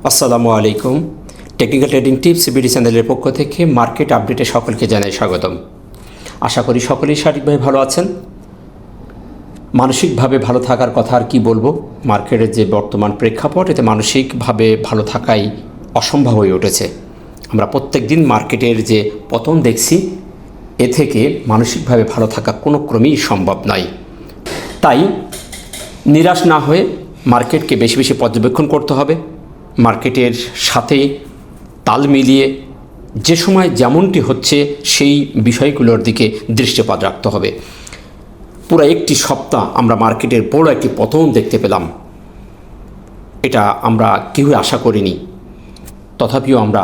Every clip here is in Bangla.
আসসালামু আলাইকুম। টেকনিক্যাল ট্রেডিং টিপস বিডি চ্যানেলের পক্ষ থেকে মার্কেট আপডেটে সকলকে জানাই স্বাগতম। আশা করি সকলেই সঠিকভাবে ভালো আছেন। মানসিকভাবে ভালো থাকার কথা আর কি বলবো, মার্কেটের যে বর্তমান প্রেক্ষাপট এতে মানসিকভাবে ভালো থাকাই অসম্ভব হয়ে উঠেছে। আমরা প্রত্যেক দিন মার্কেটের যে পতন দেখছি, এ থেকে মানসিকভাবে ভালো থাকা কোনো ক্রমেই সম্ভব নয়। তাই নিরাশ না হয়ে মার্কেটকে বেশি বেশি পর্যবেক্ষণ করতে হবে। মার্কেটের সাথে তাল মিলিয়ে যে সময় যেমনটি হচ্ছে সেই বিষয়গুলোর দিকে দৃষ্টিপাত রাখতে হবে। পুরো একটি সপ্তাহ আমরা মার্কেটের বড় একটি পতন দেখতে পেলাম, এটা আমরা কেউই আশা করিনি। তথাপিও আমরা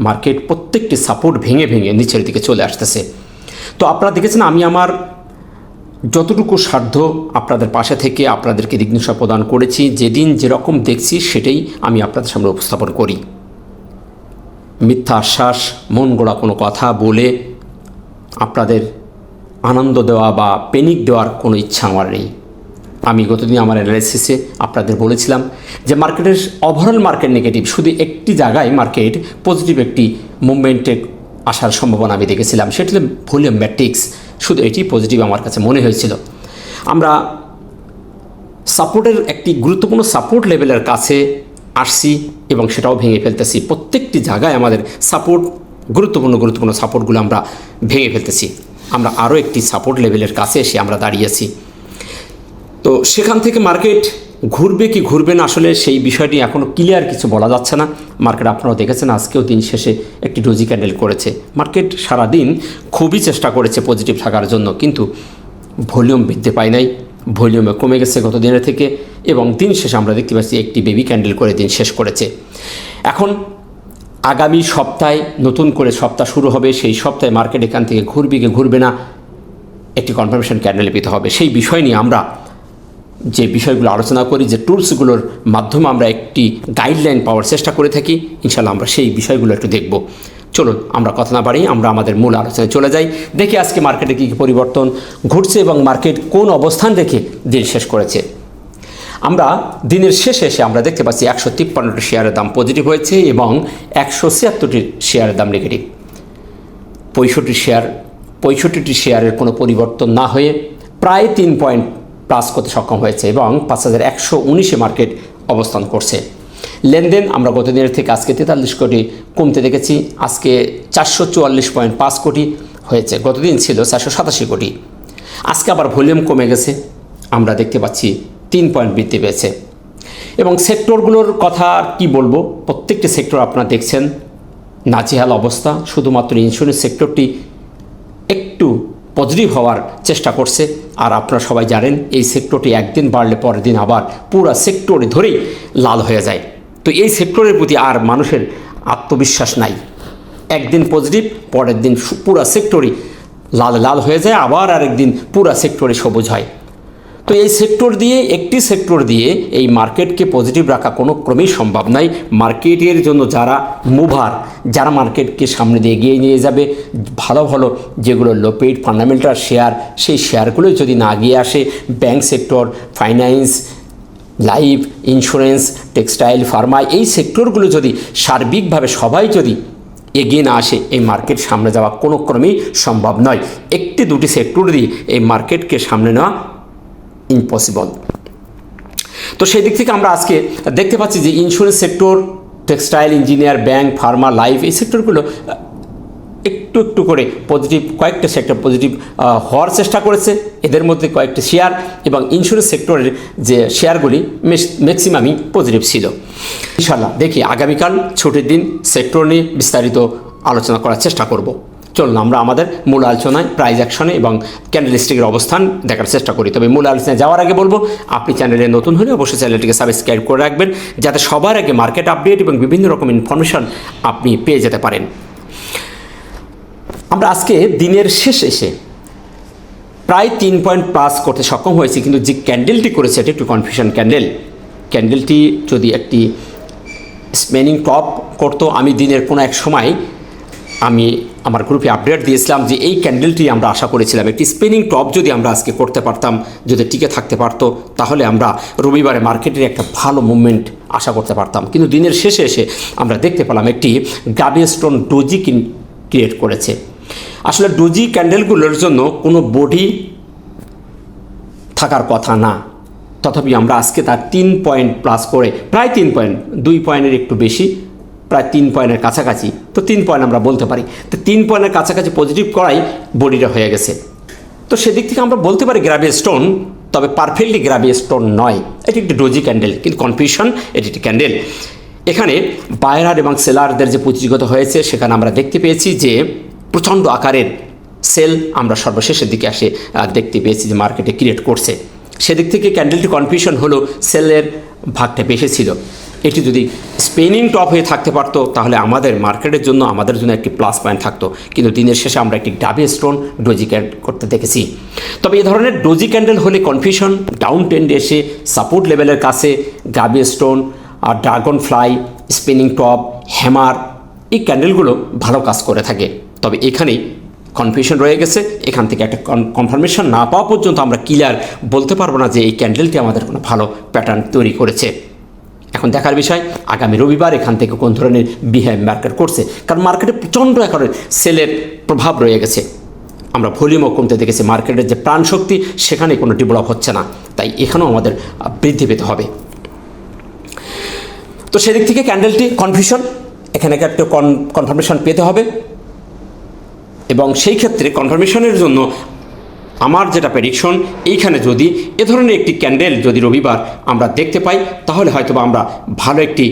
মার্কেট প্রত্যেকটি সাপোর্ট ভেঙে ভেঙে নিচের দিকে চলে আসতেছে। তো আপনারা দেখেছেন আমি আমার যতটুকু সাধ্য আপনাদের পাশে থেকে আপনাদেরকে দিকনির্দেশনা প্রদান করেছি। যেদিন যেরকম দেখছি সেটাই আমি আপনাদের সামনে উপস্থাপন করি। মিথ্যা আশ্বাস, মন গড়া কোনো কথা বলে আপনাদের আনন্দ দেওয়া বা পেনিক দেওয়ার কোনো ইচ্ছা আমার নেই। আমি গতদিন আমার অ্যানালাইসিসে আপনাদের বলেছিলাম যে মার্কেটের ওভারঅল মার্কেট নেগেটিভ, শুধু একটি জায়গায় মার্কেট পজিটিভ একটি মুভমেন্টে আসার সম্ভাবনা আমি দেখেছিলাম, সেটি হলো ভলিউম ম্যাট্রিক্স। শুধু এটি পজিটিভ আমার কাছে মনে হয়েছিল। আমরা সাপোর্টের একটি গুরুত্বপূর্ণ সাপোর্ট লেভেলের কাছে আসছি এবং সেটাও ভেঙে ফেলতেছি। প্রত্যেকটি জায়গায় আমাদের সাপোর্ট গুরুত্বপূর্ণ সাপোর্টগুলো আমরা ভেঙে ফেলতেছি। আমরা আরও একটি সাপোর্ট লেভেলের কাছে এসে আমরা দাঁড়িয়েছি। তো সেখান থেকে মার্কেট ঘুরবে কি ঘুরবে না, আসলে সেই বিষয়টি এখনও ক্লিয়ার কিছু বলা যাচ্ছে না। মার্কেট আপনারাও দেখেছেন আজকেও দিন শেষে একটি ডোজি ক্যান্ডেল করেছে। মার্কেট সারাদিন খুবই চেষ্টা করেছে পজিটিভ থাকার জন্য, কিন্তু ভলিউম বৃদ্ধি পায় নাই, ভলিউমে কমে গেছে গত দিনের থেকে, এবং দিন শেষে আমরা দেখতে পাচ্ছি একটি বেবি ক্যান্ডেল করে দিন শেষ করেছে। এখন আগামী সপ্তাহে নতুন করে সপ্তাহ শুরু হবে, সেই সপ্তাহে মার্কেট এখান থেকে ঘুরবে কি ঘুরবে না একটি কনফার্মেশন ক্যান্ডেল পেতে হবে। সেই বিষয় নিয়ে আমরা যে বিষয়গুলো আলোচনা করি, যে টুলসগুলোর মাধ্যমে আমরা একটি গাইডলাইন পাওয়ার চেষ্টা করে থাকি, ইনশাল্লাহ আমরা সেই বিষয়গুলো একটু দেখব। চলুন আমরা কথা না বাড়িয়ে আমরা আমাদের মূল আলোচনায় চলে যাই। দেখি আজকে মার্কেটে কী কী পরিবর্তন ঘটছে এবং মার্কেট কোন অবস্থান রেখে দিন শেষ করেছে। আমরা দিনের শেষে এসে আমরা দেখতে পাচ্ছি 153টি শেয়ারের দাম পজিটিভ হয়েছে এবং 176টি শেয়ারের দাম নেগেটিভ। 65টি শেয়ারের কোনো পরিবর্তন না হয়ে প্রায় 3 পয়েন্ট প্লাস করতে সক্ষম হয়েছে এবং 5119-এ মার্কেট অবস্থান করছে। লেনদেন আমরা গত দিনের থেকে আজকে 43 কোটি কমতে দেখেছি, আজকে 444.5 কোটি হয়েছে, গতদিন ছিল 487 কোটি। আজকে আবার ভলিউম কমে গেছে, আমরা দেখতে পাচ্ছি 3 পয়েন্ট বৃদ্ধি পেয়েছে। এবং সেক্টরগুলোর কথা আর কী বলবো, প্রত্যেকটি সেক্টর আপনারা দেখছেন নাজেহাল অবস্থা। শুধুমাত্র ইন্স্যুরেন্স সেক্টরটি একটু পজিটিভ হওয়ার চেষ্টা করছে, আর আপনারা সবাই জানেন এই সেক্টরটি একদিন বাড়লে পরের দিন আবার পুরো সেক্টরে ধরেই লাল হয়ে যায়। তো এই সেক্টরের প্রতি আর মানুষের আত্মবিশ্বাস নাই। একদিন পজিটিভ, পরের দিন পুরো সেক্টরই লাল হয়ে যায়, আবার আরেকদিন পুরো সেক্টরে সবুজ হয়। তো এই একটি সেক্টর দিয়ে এই মার্কেটকে পজিটিভ রাখা কোনো ক্রমেই সম্ভব নয়। মার্কেটের জন্য যারা মুভার, যারা মার্কেটকে সামনে দিয়ে এগিয়ে নিয়ে যাবে, ভালো ভালো যেগুলো লো পেইড ফান্ডামেন্টাল শেয়ার, সেই শেয়ারগুলো যদি না এগিয়ে আসে, bank sector, finance, life insurance, textile, Pharma, এই সেক্টরগুলো যদি সার্বিকভাবে সবাই যদি এগিয়ে না আসে, এই মার্কেট সামনে যাওয়া কোনো ক্রমেই সম্ভব নয়। একটি দুটি সেক্টর দিয়ে এই মার্কেটকে সামনে নেওয়া ইম্পসিবল। তো সেই দিক থেকে আমরা আজকে দেখতে পাচ্ছি যে insurance sector, textile, engineer, bank, Pharma, life, এই সেক্টরগুলো একটু একটু করে পজিটিভ, কয়েকটা সেক্টর পজিটিভ হওয়ার চেষ্টা করেছে। এদের মধ্যে কয়েকটি শেয়ার এবং ইন্স্যুরেন্স সেক্টরের যে শেয়ারগুলি ম্যাক্সিমামই পজিটিভ ছিল। ইনশাআল্লাহ দেখি আগামীকাল ছুটির দিন সেক্টর নিয়ে বিস্তারিত আলোচনা করার চেষ্টা করব। চলুন আমরা আমাদের মূল আলোচনায় প্রাইস অ্যাকশনে এবং ক্যান্ডেলস্টিকের অবস্থান দেখার চেষ্টা করি। তবে মূল আলোচনায় যাওয়ার আগে বলবো, আপনি চ্যানেলে নতুন হলে অবশ্যই চ্যানেলটিকে সাবস্ক্রাইব করে রাখবেন, যাতে সবার আগে মার্কেট আপডেট এবং বিভিন্ন রকম ইনফরমেশন আপনি পেয়ে যেতে পারেন। আমরা আজকে দিনের শেষে এসে প্রায় 3 পয়েন্ট প্লাস করতে সক্ষম হয়েছি, কিন্তু যে ক্যান্ডেলটি করেছে এটি একটু কনফিউশন ক্যান্ডেল। ক্যান্ডেলটি যদি একটি স্প্যানিং টপ করতো, আমি দিনের কোনো এক সময় আমি আমার গ্রুপে আপডেট দিয়েছিলাম যে এই ক্যান্ডেলটি আমরা আশা করেছিলাম একটি স্পিনিং টপ যদি আমরা আজকে করতে পারতাম, যদি টিকে থাকতে পারতো, তাহলে আমরা রবিবারে মার্কেটের একটা ভালো মুভমেন্ট আশা করতে পারতাম। কিন্তু দিনের শেষে এসে আমরা দেখতে পেলাম একটি গাবি স্টোন ডোজি ক্রিয়েট করেছে। আসলে ডোজি ক্যান্ডেলগুলোর জন্য কোনো বডি থাকার কথা না, তথাপি আমরা আজকে তার 3 পয়েন্ট প্লাস করে প্রায় 3 পয়েন্ট, 2 পয়েন্টের একটু বেশি, প্রায় 3 পয়েন্টের কাছাকাছি, তো 3 পয়েন্ট আমরা বলতে পারি, তো 3 পয়েন্টের কাছাকাছি পজিটিভ করাই বডিটা হয়ে গেছে। তো সেদিক থেকে আমরা বলতে পারি গ্রাবি স্টোন, তবে পারফেক্টলি গ্রাবি স্টোন নয়, এটি একটি ডোজি ক্যান্ডেল, কিন্তু কনফিউশন এটি একটি ক্যান্ডেল। এখানে বায়ার এবং সেলারদের যে প্রতিযোগিতা হয়েছে সেখানে আমরা দেখতে পেয়েছি যে প্রচণ্ড আকারের সেল আমরা সর্বশেষের দিকে আসে দেখতে পেয়েছি যে মার্কেটে ক্রিয়েট করছে। সেদিক থেকে ক্যান্ডেলটি কনফিউশন হলো, সেলের ভাগটা বেশি ছিল। এটি যদি স্পিনিং টপ হয়ে থাকতে পারতো তাহলে আমাদের মার্কেটের জন্য, আমাদের জন্য একটি প্লাস পয়েন্ট থাকতো, কিন্তু দিনের শেষে আমরা একটি গাবি স্টোন ডোজি ক্যান্ডেল করতে দেখেছি। তবে এই ধরনের ডোজি ক্যান্ডেল হলে কনফিউশন ডাউন ট্রেন্ডে এসে সাপোর্ট লেভেলের কাছে গাবি স্টোন আর dragonfly, spinning top, hammer, এই ক্যান্ডেলগুলো ভালো কাজ করে থাকে। তবে এখানেই কনফিউশন রয়ে গেছে, এখান থেকে একটা কনফার্মেশন না পাওয়া পর্যন্ত আমরা ক্লিয়ার বলতে পারবো না যে এই ক্যান্ডেলটি আমাদের কোনো ভালো প্যাটার্ন তৈরি করেছে। এখন দেখার বিষয় আগামী রবিবার এখান থেকে কোন ধরনের বিহেভিয়ার মার্কেট করছে, কারণ মার্কেটে প্রচণ্ড আকারে সেলের প্রভাব রয়ে গেছে। আমরা ভলিউমও কমতে দেখেছি, মার্কেটের যে প্রাণ শক্তি সেখানে কোনো ডেভেলপ হচ্ছে না, তাই এখানেও আমাদের বৃদ্ধি পেতে হবে। তো সেদিক থেকে ক্যান্ডেলটি কনফিউশন, এখানে একটা কনফার্মেশন পেতে হবে, এবং সেই ক্ষেত্রে কনফার্মেশনের জন্য আমার যেটা প্রেডিকশন, এইখানে যদি এ ধরনের একটি ক্যান্ডেল যদি রবিবার আমরা দেখতে পাই তাহলে হয়তো আমরা ভালো একটি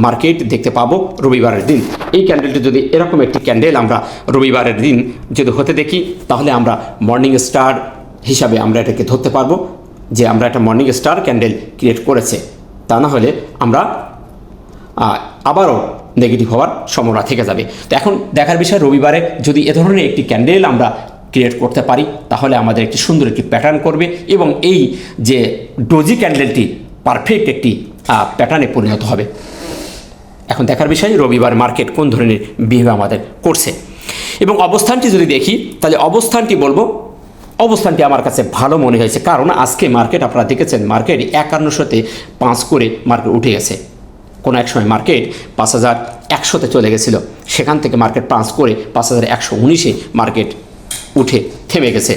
মার্কেট দেখতে পাবো রবিবারের দিন। এই ক্যান্ডেলটি যদি এরকম একটি ক্যান্ডেল আমরা রবিবারের দিন যদি হতে দেখি তাহলে আমরা মর্নিং স্টার হিসাবে আমরা এটাকে ধরতে পারবো যে আমরা একটা মর্নিং স্টার ক্যান্ডেল ক্রিয়েট করেছে। তা না হলে আমরা আবারও নেগেটিভ হওয়ার সম্ভাবনা থেকে যাবে। তো এখন দেখার বিষয় রবিবারে যদি এ ধরনের একটি ক্যান্ডেল আমরা ক্রিয়েট করতে পারি তাহলে আমাদের একটি সুন্দর একটি প্যাটার্ন করবে, এবং এই যে ডোজি ক্যান্ডেলটি পারফেক্ট একটি প্যাটার্নে পরিণত হবে। এখন দেখার বিষয় রবিবার মার্কেট কোন ধরনের বিহেভিয়ার আমাদের করছে, এবং অবস্থানটি যদি দেখি তাহলে অবস্থানটি বলবো, অবস্থানটি আমার কাছে ভালো মনে হয়েছে, কারণ আজকে মার্কেট আপনারা দেখেছেন মার্কেট 5100-তে 5 করে মার্কেট উঠে গেছে। কোনো এক সময় মার্কেট 5100-তে চলে গেছিলো, সেখান থেকে মার্কেট 5 করে 5119-এ মার্কেট উঠে থেমে গেছে।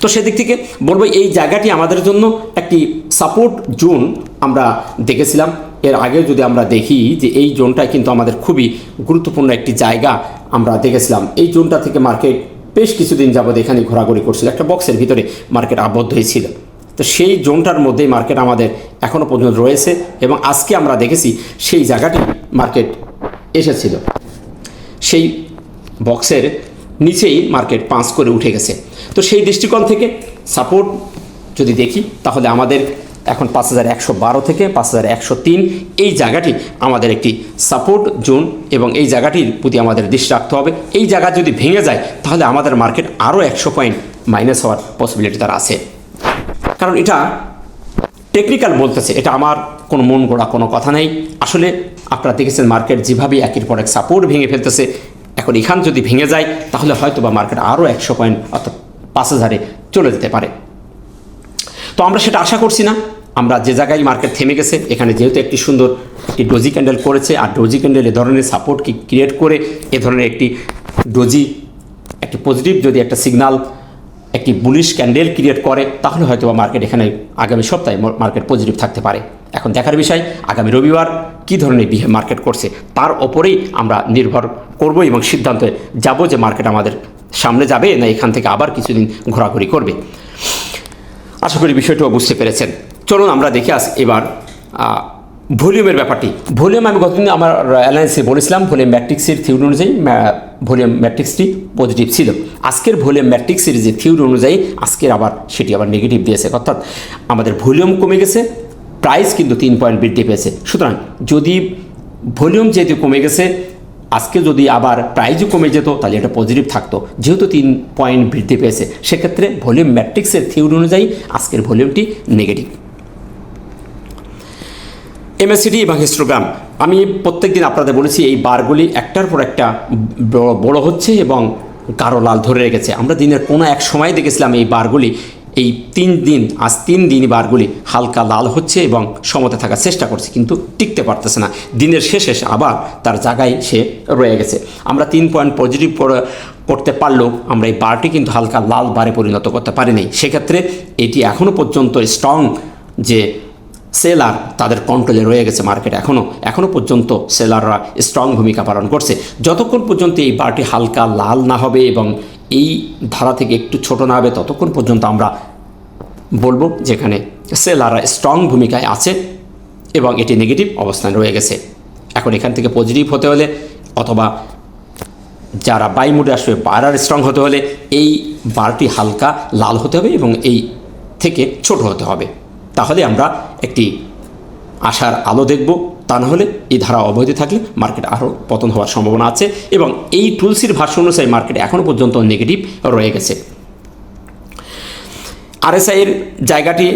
তো সেদিক থেকে বলবো এই জায়গাটি আমাদের জন্য একটি সাপোর্ট জোন আমরা দেখেছিলাম। এর আগে যদি আমরা দেখি যে এই জোনটা কিন্তু আমাদের খুবই গুরুত্বপূর্ণ একটি জায়গা আমরা দেখেছিলাম। এই জোনটা থেকে মার্কেট বেশ কিছুদিন যাবৎ এখানে ঘোরাঘুরি করছিল, একটা বক্সের ভিতরে মার্কেট আবদ্ধ হয়েছিল। তো সেই জোনটার মধ্যেই মার্কেট আমাদের এখনও পর্যন্ত রয়েছে, এবং আজকে আমরা দেখেছি সেই জায়গাটি মার্কেট এসেছিল, সেই বক্সের নিচেই মার্কেট 5 করে উঠে গেছে। তো সেই দৃষ্টিকোণ থেকে সাপোর্ট যদি দেখি তাহলে আমাদের এখন 5112 থেকে 5103 এই জায়গাটি আমাদের একটি সাপোর্ট জোন, এবং এই জায়গাটির প্রতি আমাদের দৃষ্টি রাখতে হবে। এই জায়গা যদি ভেঙে যায় তাহলে আমাদের মার্কেট আরও 100 পয়েন্ট মাইনাস হওয়ার পসিবিলিটি তার আছে, কারণ এটা টেকনিক্যাল বলতেছে, এটা আমার কোনো মন গড়া কোনো কথা নেই। আসলে আপনারা দেখেছেন মার্কেট যেভাবে একের পর এক সাপোর্ট ভেঙে ফেলতেছে, এখন এখান যদি ভেঙে যায় তাহলে হয়তো বা মার্কেট আরও 100 পয়েন্ট অর্থাৎ 5000-এ চলে যেতে পারে। তো আমরা সেটা আশা করছি না। আমরা যে জায়গায় মার্কেট থেমে গেছে এখানে যেহেতু একটি সুন্দর একটি ডোজি ক্যান্ডেল করেছে, আর ডোজি ক্যান্ডেল এ ধরনের সাপোর্টকে ক্রিয়েট করে এ ধরনের একটি ডোজি একটি পজিটিভ যদি একটা সিগনাল একটি বুলিশ ক্যান্ডেল ক্রিয়েট করে তাহলে হয়তো বা মার্কেট এখানে আগামী সপ্তাহে মার্কেট পজিটিভ থাকতে পারে। এখন দেখার বিষয় আগামী রবিবার কী ধরনের বিহেভ মার্কেট করছে তার ওপরেই আমরা নির্ভর করব এবং সিদ্ধান্তে যাব যে মার্কেট আমাদের সামনে যাবে না এখান থেকে আবার কিছুদিন ঘোরাঘুরি করবে। আশা করি বিষয়টাও বুঝতে পেরেছেন। চলুন আমরা দেখে আসি এবার ভলিউমের ব্যাপারটি। ভলিউম আমি গতদিন আমার অ্যানালাইসিসে বলেছিলাম ভলিউম ম্যাট্রিক্সের থিওরি অনুযায়ী ভলিউম ম্যাট্রিক্সটি পজিটিভ ছিল। আজকের ভলিউম ম্যাট্রিক্সের যে থিওরি অনুযায়ী আজকের আবার সেটি আবার নেগেটিভ দিয়েছে, অর্থাৎ আমাদের ভলিউম কমে গেছে, প্রাইস কিন্তু 3 পয়েন্ট বৃদ্ধি পেয়েছে। সুতরাং যদি ভলিউম যেহেতু কমে গেছে, আজকে যদি আবার প্রাইসও কমে যেত তাহলে এটা পজিটিভ থাকতো। যেহেতু 3 পয়েন্ট বৃদ্ধি পেয়েছে সেক্ষেত্রে ভলিউম ম্যাট্রিক্সের থিওরি অনুযায়ী আজকের ভলিউমটি নেগেটিভ। MACD এবং হিস্টোগ্রাম আমি প্রত্যেক দিন আপনাদের বলেছি এই বারগুলি একটার পর একটা বড় হচ্ছে এবং গাঢ় লাল ধরে রেখেছে। আমরা দিনের কোনো এক সময় দেখেছিলাম এই বারগুলি এই 3 দিন আজ 3 দিন বারগুলি হালকা লাল হচ্ছে এবং সমতে থাকার চেষ্টা করছে, কিন্তু টিকতে পারতেছে না। দিনের শেষে আবার তার জায়গায় সে রয়ে গেছে। আমরা 3 পয়েন্ট পজিটিভ করতে পারলেও আমরা এই বারটি কিন্তু হালকা লাল বারে পরিণত করতে পারিনি। সেক্ষেত্রে এটি এখনও পর্যন্ত স্ট্রং যে সেলার তাদের কন্ট্রোলে রয়ে গেছে মার্কেট। এখনও পর্যন্ত সেলাররা স্ট্রং ভূমিকা পালন করছে। যতক্ষণ পর্যন্ত এই বারটি হালকা লাল না হবে এবং এই ধারা থেকে একটু ছোট না হবে ততক্ষণ পর্যন্ত আমরা বলবো যেখানে সেলাররা স্ট্রং ভূমিকায় আছে এবং এটি নেগেটিভ অবস্থানে রয়ে গেছে। এখন এখান থেকে পজিটিভ হতে হলে অথবা যারা বাই মুডে আসবে বারার স্ট্রং হতে হলে এই বারটি হালকা লাল হতে হবে এবং এই থেকে ছোট হতে হবে, তাহলে আমরা একটি আশার আলো দেখব। তা না হলে এই ধারা অবৈধ থাকলে মার্কেট আরও পতন হওয়ার সম্ভাবনা আছে এবং এই টুলসির ভাষ্য অনুযায়ী মার্কেট এখনও পর্যন্ত নেগেটিভ রয়ে গেছে। RSI এর জায়গাটি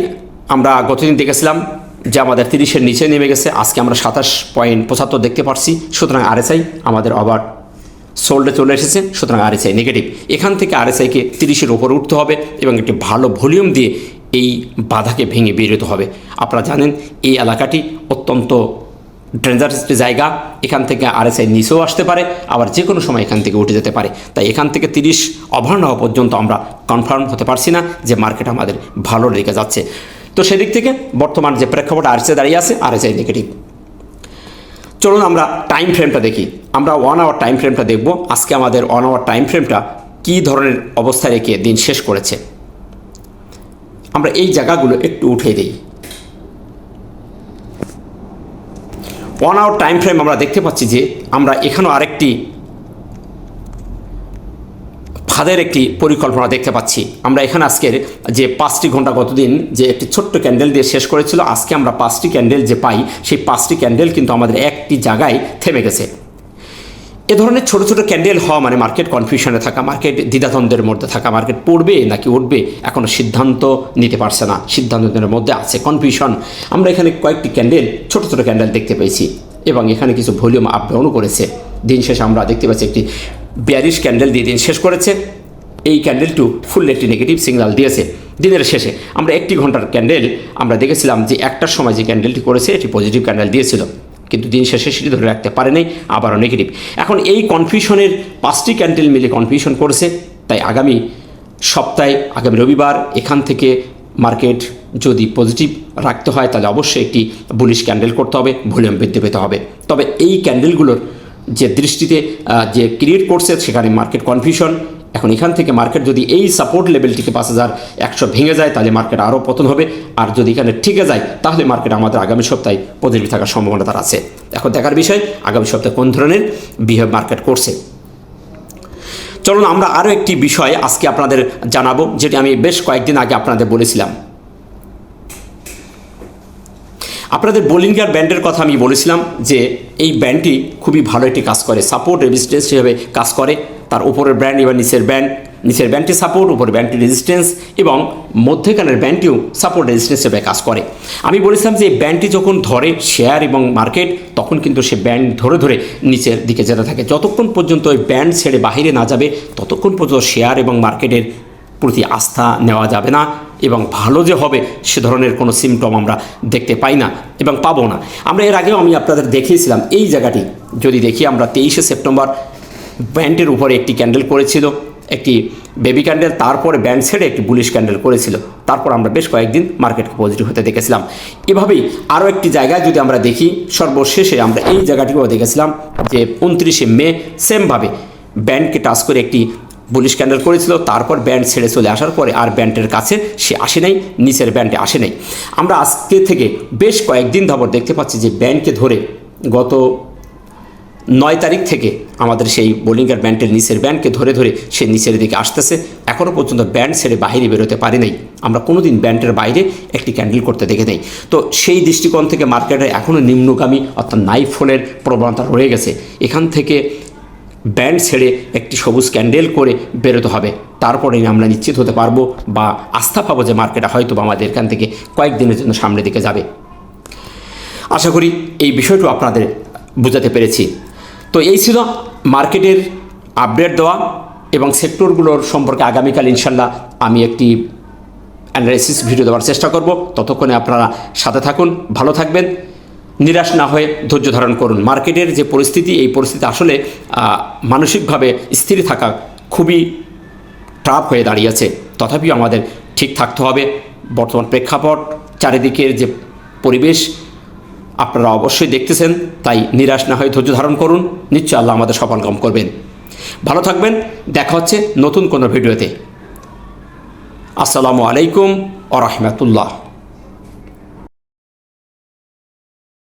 আমরা গতদিন দেখেছিলাম যে আমাদের 30-এর নিচে নেমে গেছে। আজকে আমরা 27.75 দেখতে পাচ্ছি। সুতরাং RSI আমাদের আবার সোল্ডে চলে এসেছে। সুতরাং RSI নেগেটিভ। এখান থেকে RSIকে 30-এর উপরে উঠতে হবে এবং একটি ভালো ভলিউম দিয়ে এই বাধাকে ভেঙে বেরোতে হবে। আপনারা জানেন এই এলাকাটি অত্যন্ত ডেঞ্জারাস জায়গা। এখান থেকে RSI নিচেও আসতে পারে, আবার যে কোনো সময় এখান থেকে উঠে যেতে পারে। তাই এখান থেকে 30 ওভার না হওয়া পর্যন্ত আমরা কনফার্ম হতে পারছি না যে মার্কেট আমাদের ভালো রেখে যাচ্ছে। তো সেদিক থেকে বর্তমান যে প্রেক্ষাপটে RSI দাঁড়িয়ে আছে, RSI নেগেটিভ। চলুন আমরা টাইম ফ্রেমটা দেখি। আমরা 1 আওয়ার টাইম ফ্রেমটা দেখব। আজকে আমাদের 1 আওয়ার টাইম ফ্রেমটা কী ধরনের অবস্থায় রেখে দিন শেষ করেছে। আমরা এই জায়গাগুলো একটু উঠিয়ে দিই। 1 আওয়ার টাইম ফ্রেম আমরা দেখতে পাচ্ছি যে আমরা এখানেও আরেকটি ফাঁদের একটি পরিকল্পনা দেখতে পাচ্ছি। আমরা এখানে আজকের যে 5টি ঘন্টা গতদিন যে একটি ছোট্ট ক্যান্ডেল দিয়ে শেষ করেছিল, আজকে আমরা 5টি ক্যান্ডেল যে পাই সেই 5টি ক্যান্ডেল কিন্তু আমাদের একটি জায়গায় থেমে গেছে। এ ধরনের ছোট ছোট ক্যান্ডেল হওয়া মানে মার্কেট কনফিউশনে থাকা, মার্কেট দ্বিধাদ্বন্দ্বের মধ্যে থাকা, মার্কেট পড়বে নাকি উঠবে এখনও সিদ্ধান্ত নিতে পারছে না, সিদ্ধান্তের মধ্যে আছে কনফিউশন। আমরা এখানে কয়েকটি ক্যান্ডেল ছোট ছোট ক্যান্ডেল দেখতে পেয়েছি এবং এখানে কিছু ভলিউম আপ ডাউনও করেছে। দিন শেষে আমরা দেখতে পাচ্ছি একটি বেয়ারিশ ক্যান্ডেল দিয়ে দিন শেষ করেছে। এই ক্যান্ডেলটু ফুল একটি নেগেটিভ সিগন্যাল দিয়েছে। দিনের শেষে আমরা 1 ঘন্টার ক্যান্ডেল আমরা দেখেছিলাম যে একটার সময় যে ক্যান্ডেলটি করেছে এটি পজিটিভ ক্যান্ডেল দিয়েছিল, কিন্তু দিন শেষে সেটি ধরে রাখতে পারে নাই, আবারও নেগেটিভ। এখন এই কনফিউশনের 5টি ক্যান্ডেল মিলে কনফিউশন করেছে। তাই আগামী সপ্তাহে আগামী রবিবার এখান থেকে মার্কেট যদি পজিটিভ রাখতে হয় তাহলে অবশ্যই একটি বুলিশ ক্যান্ডেল করতে হবে, ভলিউম বৃদ্ধি পেতে হবে। তবে এই ক্যান্ডেলগুলোর যে দৃষ্টিতে যে ক্রিয়েট করছে সেখানে মার্কেট কনফিউশন। এখন এখান থেকে মার্কেট যদি এই সাপোর্ট লেভেলটিকে 5100 ভেঙে যায় তাহলে মার্কেট আরও পতন হবে, আর যদি এখানে ঠিকে যায় তাহলে মার্কেট আমাদের আগামী সপ্তাহে পজিটিভ থাকার সম্ভাবনা তার আছে। এখন দেখার বিষয় আগামী সপ্তাহে কোন ধরনের বিহেভ মার্কেট করছে। চলুন আমরা আরও একটি বিষয় আজকে আপনাদের জানাবো, যেটি আমি বেশ কয়েকদিন আগে আপনাদের বলেছিলাম। আপনাদের বোলিঙ্গার ব্যান্ডের কথা আমি বলেছিলাম যে এই ব্যান্ডটি খুবই ভালো একটি কাজ করে, সাপোর্ট রেজিস্ট্যান্স হিসেবে কাজ করে। তার উপরের ব্যান্ড এবং নিচের ব্যান্ডটি সাপোর্ট, উপরের ব্যান্ডটি রেজিস্ট্যান্স এবং মধ্যেখানের ব্যান্ডটিও সাপোর্ট রেজিস্ট্যান্স হিসেবে কাজ করে। আমি বলেছিলাম যে এই ব্যান্ডটি যখন ধরে শেয়ার এবং মার্কেট তখন কিন্তু সে ব্যান্ড ধরে ধরে নিচের দিকে যেতে থাকে। যতক্ষণ পর্যন্ত ওই ব্যান্ড ছেড়ে বাহিরে না যাবে ততক্ষণ পর্যন্ত শেয়ার এবং মার্কেটের প্রতি আস্থা নেওয়া যাবে না এবং ভালো যে হবে সে ধরনের কোনো সিমটম আমরা দেখতে পাই না এবং পাবো না। আমরা এর আগেও আমি আপনাদের দেখিয়েছিলাম এই জায়গাটি যদি দেখি, আমরা 23শে সেপ্টেম্বর ব্যান্ডের উপরে একটি ক্যান্ডেল করেছিল, একটি বেবি ক্যান্ডেল, তারপরে ব্যান্ড ছেড়ে একটি বুলিশ ক্যান্ডেল করেছিল। তারপর আমরা বেশ কয়েকদিন মার্কেটকে পজিটিভ হতে দেখেছিলাম। এভাবেই আরও একটি জায়গায় যদি আমরা দেখি, সর্বশেষে আমরা এই জায়গাটিকেও দেখেছিলাম যে 29শে মে সেমভাবে ব্যান্ডকে টাচ করে একটি বুলিশ ক্যান্ডেল করেছিল, তারপর ব্যান্ড ছেড়ে চলে আসার পরে আর ব্যান্ডের কাছে সে আসে নাই, নিচের ব্যান্ডে আসে নাই। আমরা আজকে থেকে বেশ কয়েকদিন ধরে দেখতে পাচ্ছি যে ব্যান্ডকে ধরে গত 9 তারিখ থেকে আমাদের সেই বোলিঙ্গার ব্যান্ডের নিচের ব্যান্ডকে ধরে ধরে সে নিচের দিকে আসতেছে। এখনও পর্যন্ত ব্যান্ড ছেড়ে বাইরে বেরোতে পারি নাই, আমরা কোনোদিন ব্যান্ডের বাইরে একটি ক্যান্ডেল করতে দেখে নেই। তো সেই দৃষ্টিকোণ থেকে মার্কেটে এখনও নিম্নগামী অর্থাৎ নাইফ ফলের প্রবণতা রয়ে গেছে। এখান থেকে ব্যান্ড ছেড়ে একটি সবুজ ক্যান্ডেল করে বেরোতে হবে, তারপরে আমরা নিশ্চিত হতে পারবো বা আস্থা পাবো যে মার্কেটে হয়তো আমাদের এখান থেকে কয়েকদিনের জন্য সামনের দিকে যাবে। আশা করি এই বিষয়টি আপনাদের বোঝাতে পেরেছি। তো এই ছিল মার্কেটের আপডেট দেওয়া এবং সেক্টরগুলোর সম্পর্কে আগামীকাল ইনশাল্লাহ আমি একটি অ্যানালাইসিস ভিডিও দেওয়ার চেষ্টা করব। ততক্ষণে আপনারা সাথে থাকুন, ভালো থাকবেন, নিরাশ না হয়ে ধৈর্য ধারণ করুন। মার্কেটের যে পরিস্থিতি, এই পরিস্থিতি আসলে মানসিকভাবে স্থির থাকা খুবই টাফ হয়ে দাঁড়িয়েছে। তথাপিও আমাদের ঠিক থাকতে হবে। বর্তমান প্রেক্ষাপট, চারিদিকের যে পরিবেশ আপনারা অবশ্যই দেখতেছেন, তাই নিরাশ না হয়ে ধৈর্য ধারণ করুন। নিশ্চয় আল্লাহ আমাদের সফলকাম করবেন। ভালো থাকবেন, দেখা হচ্ছে নতুন কোনো ভিডিওতে। আসসালামু আলাইকুম ওয়া রাহমাতুল্লাহ।